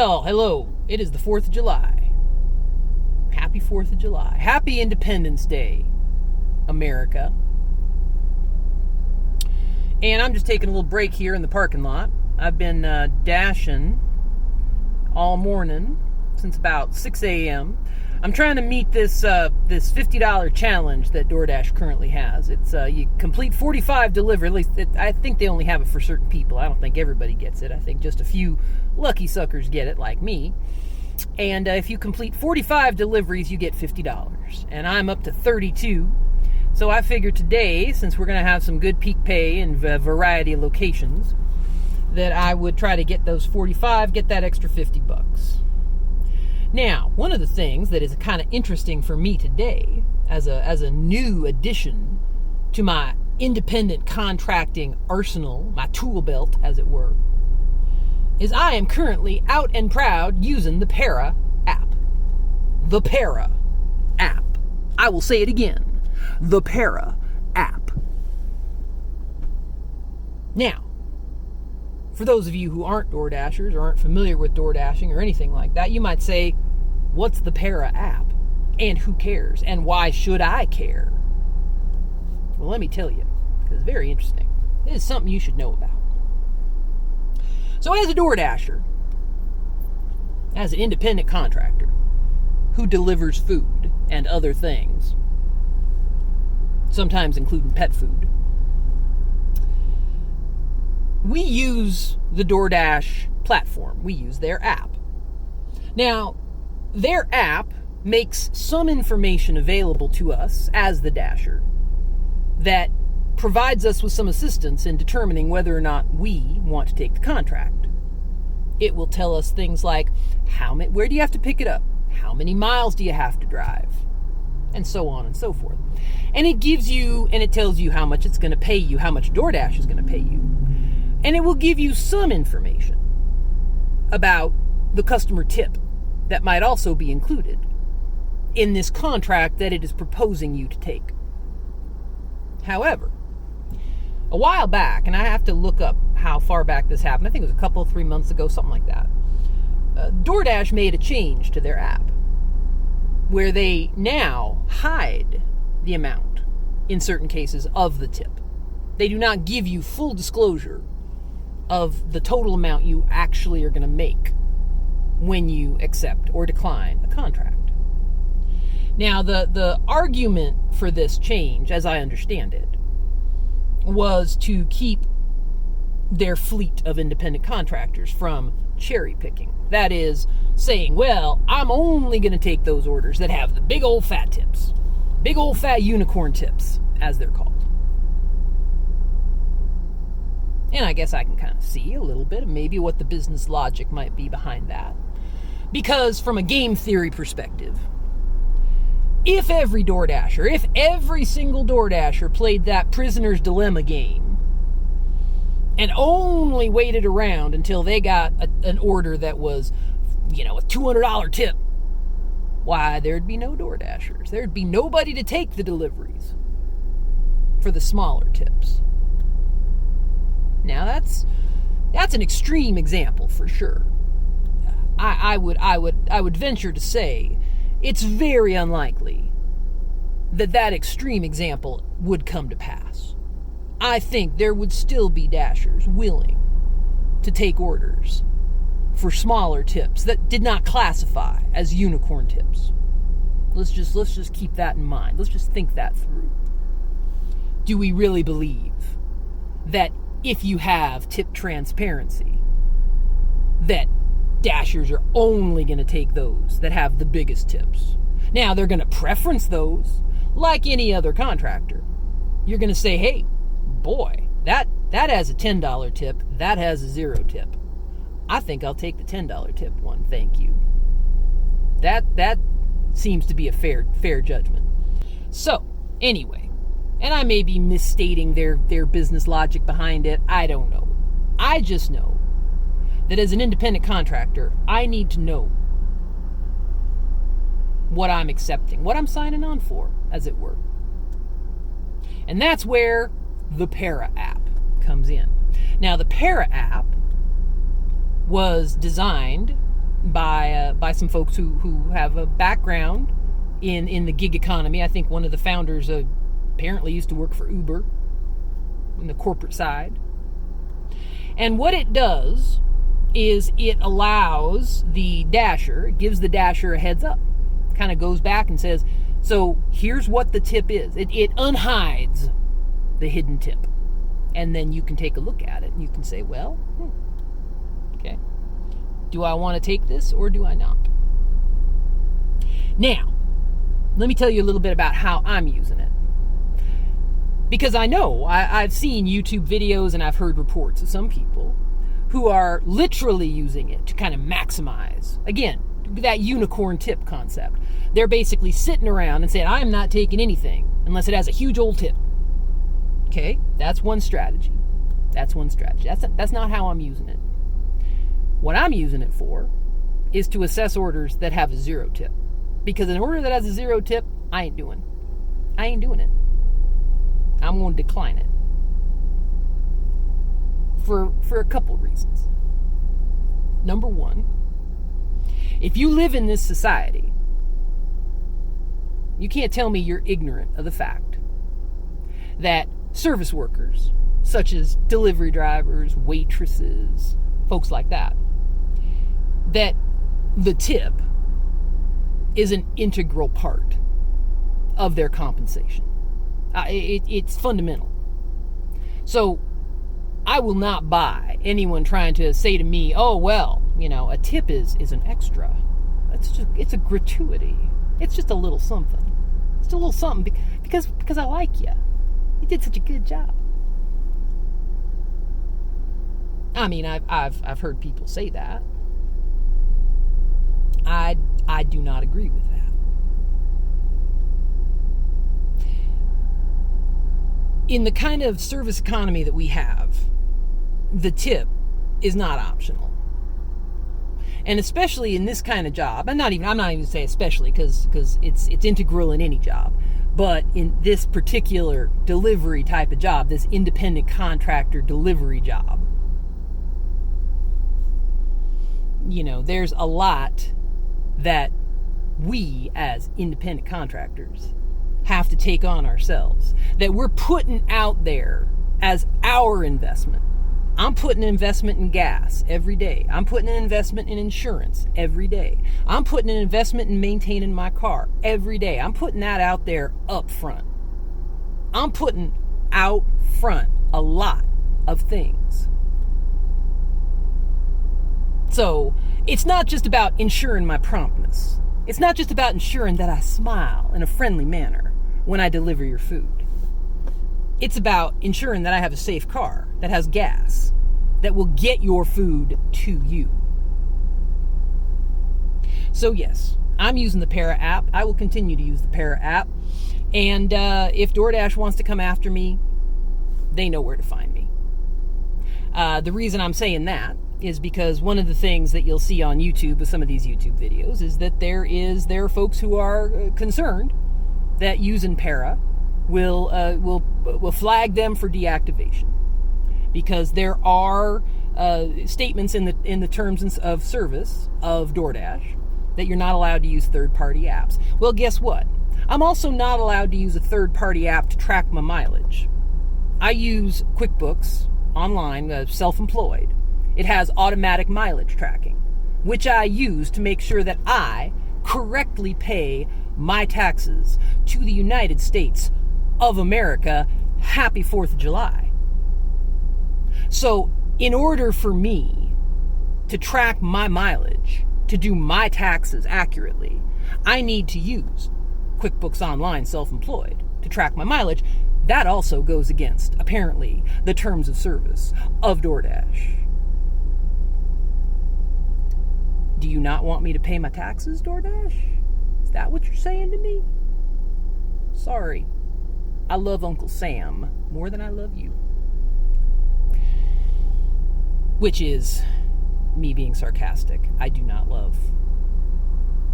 Well, hello. It is the 4th of July. Happy 4th of July. Happy Independence Day, America. And I'm just taking a little break here in the parking lot. I've been dashing all morning since about 6 a.m. I'm trying to meet this $50 challenge that DoorDash currently has. It's you complete 45 delivery. At least I think they only have it for certain people. I don't think everybody gets it. I think just a few lucky suckers get it, like me. And if you complete 45 deliveries, you get $50. And I'm up to 32. So I figured today, since we're going to have some good peak pay in a variety of locations, that I would try to get those 45, get that extra $50. Now, one of the things that is kind of interesting for me today, as a new addition to my independent contracting arsenal, my tool belt, as it were, is I am currently out and proud using the Para app. The Para app. I will say it again. The Para app. Now, for those of you who aren't DoorDashers or aren't familiar with DoorDashing or anything like that, you might say, what's the Para app? And who cares? And why should I care? Well, let me tell you, because it's very interesting. It is something you should know about. So as a DoorDasher, as an independent contractor who delivers food and other things, sometimes including pet food, we use the DoorDash platform. We use their app. Now, their app makes some information available to us as the Dasher that provides us with some assistance in determining whether or not we want to take the contract. It will tell us things like, where do you have to pick it up? How many miles do you have to drive? And so on and so forth. And it gives you, and it tells you how much it's going to pay you, how much DoorDash is going to pay you. And it will give you some information about the customer tip that might also be included in this contract that it is proposing you to take. However, a while back, and I have to look up how far back this happened, I think it was 3 months ago, something like that, DoorDash made a change to their app where they now hide the amount, in certain cases, of the tip. They do not give you full disclosure of the total amount you actually are going to make when you accept or decline a contract. Now, the argument for this change, as I understand it, was to keep their fleet of independent contractors from cherry picking. That is, saying, well, I'm only going to take those orders that have the big old fat tips. Big old fat unicorn tips, as they're called. And I guess I can kind of see a little bit of maybe what the business logic might be behind that. Because from a game theory perspective, if every single DoorDasher played that prisoner's dilemma game and only waited around until they got an order that was, a $200 tip, why, there'd be no DoorDashers. There'd be nobody to take the deliveries for the smaller tips. Now that's an extreme example for sure. I would venture to say it's very unlikely that extreme example would come to pass. I think there would still be Dashers willing to take orders for smaller tips that did not classify as unicorn tips. Let's just keep that in mind. Let's just think that through. Do we really believe that if you have tip transparency, that Dashers are only going to take those that have the biggest tips? Now, they're going to preference those like any other contractor. You're going to say, hey, boy, that has a $10 tip, that has a 0 tip. I think I'll take the $10 tip one, thank you. That seems to be a fair judgment. So, anyway, and I may be misstating their business logic behind it, I don't know. I just know that as an independent contractor, I need to know what I'm accepting, what I'm signing on for, as it were. And that's where the Para app comes in. Now, the Para app was designed by some folks who have a background in the gig economy. I think one of the founders apparently used to work for Uber in the corporate side. And what it does is it allows the dasher, it gives the dasher a heads up. Kind of goes back and says, so here's what the tip is. It unhides the hidden tip. And then you can take a look at it and you can say, well, okay, do I want to take this or do I not? Now, let me tell you a little bit about how I'm using it. Because I know I've seen YouTube videos and I've heard reports of some people who are literally using it to kind of maximize, again, that unicorn tip concept. They're basically sitting around and saying, I'm not taking anything unless it has a huge old tip. Okay, that's one strategy. That's not how I'm using it. What I'm using it for is to assess orders that have a zero tip. Because an order that has a zero tip, I ain't doing it. I'm going to decline it. For a couple reasons. Number one, if you live in this society, you can't tell me you're ignorant of the fact that service workers, such as delivery drivers, waitresses, folks like that, that the tip is an integral part of their compensation. It's fundamental. So I will not buy anyone trying to say to me, oh, well, a tip is an extra. It's a gratuity. It's just a little something. It's a little something because I like you. You did such a good job. I mean, I've heard people say that. I do not agree with that. In the kind of service economy that we have, the tip is not optional. And especially in this kind of job, I'm not even say especially because it's integral in any job, but in this particular delivery type of job, this independent contractor delivery job, there's a lot that we as independent contractors have to take on ourselves, that we're putting out there as our investment. I'm putting an investment in gas every day. I'm putting an investment in insurance every day. I'm putting an investment in maintaining my car every day. I'm putting that out there up front. I'm putting out front a lot of things. So it's not just about ensuring my promptness. It's not just about ensuring that I smile in a friendly manner when I deliver your food. It's about ensuring that I have a safe car that has gas that will get your food to you. So yes, I'm using the Para app. I will continue to use the Para app. And if DoorDash wants to come after me, they know where to find me. The reason I'm saying that is because one of the things that you'll see on YouTube with some of these YouTube videos is that there are folks who are concerned that using Para will flag them for deactivation, because there are statements in the terms of service of DoorDash that you're not allowed to use third-party apps. Well, guess what? I'm also not allowed to use a third-party app to track my mileage. I use QuickBooks Online, self-employed. It has automatic mileage tracking, which I use to make sure that I correctly pay my taxes to the United States of America. Happy 4th of July. So in order for me to track my mileage, to do my taxes accurately, I need to use QuickBooks Online Self-Employed to track my mileage. That also goes against, apparently, the terms of service of DoorDash. Do you not want me to pay my taxes, DoorDash? Is that what you're saying to me? Sorry. I love Uncle Sam more than I love you. Which is me being sarcastic. I do not love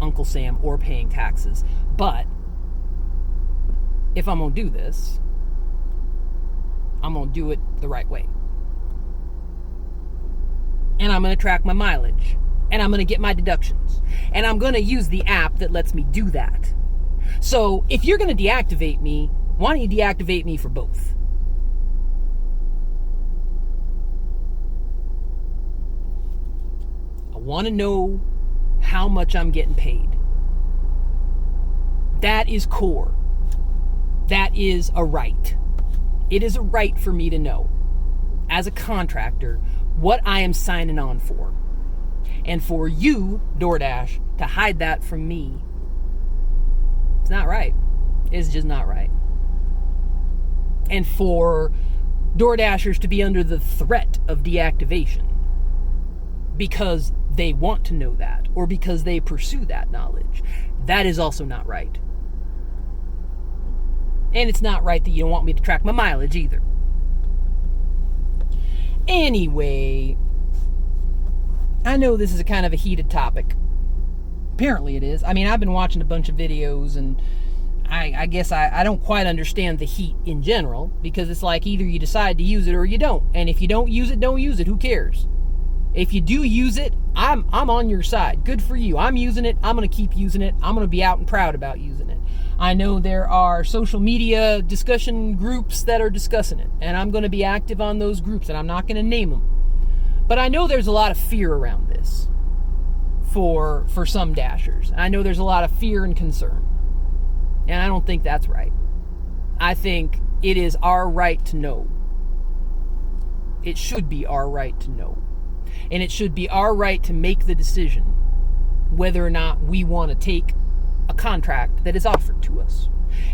Uncle Sam or paying taxes. But if I'm going to do this, I'm going to do it the right way. And I'm going to track my mileage and I'm going to get my deductions. And I'm going to use the app that lets me do that. So if you're going to deactivate me, why don't you deactivate me for both? I want to know how much I'm getting paid. That is core. That is a right. It is a right for me to know, as a contractor, what I am signing on for. And for you, DoorDash, to hide that from me, it's not right. It's just not right. And for DoorDashers to be under the threat of deactivation because they want to know that, or because they pursue that knowledge, that is also not right. And it's not right that you don't want me to track my mileage either. Anyway, I know this is a kind of a heated topic. Apparently it is. I mean, I've been watching a bunch of videos, and I guess I don't quite understand the heat in general, because it's like either you decide to use it or you don't. And if you don't use it, don't use it. Who cares? If you do use it, I'm on your side. Good for you. I'm using it. I'm going to keep using it. I'm going to be out and proud about using it. I know there are social media discussion groups that are discussing it, and I'm going to be active on those groups, and I'm not going to name them. But I know there's a lot of fear around this for some dashers. I know there's a lot of fear and concern. And I don't think that's right. I think it is our right to know. It should be our right to know. And it should be our right to make the decision whether or not we want to take a contract that is offered to us.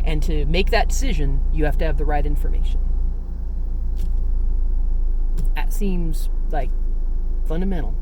And to make that decision, you have to have the right information. That seems like fundamental.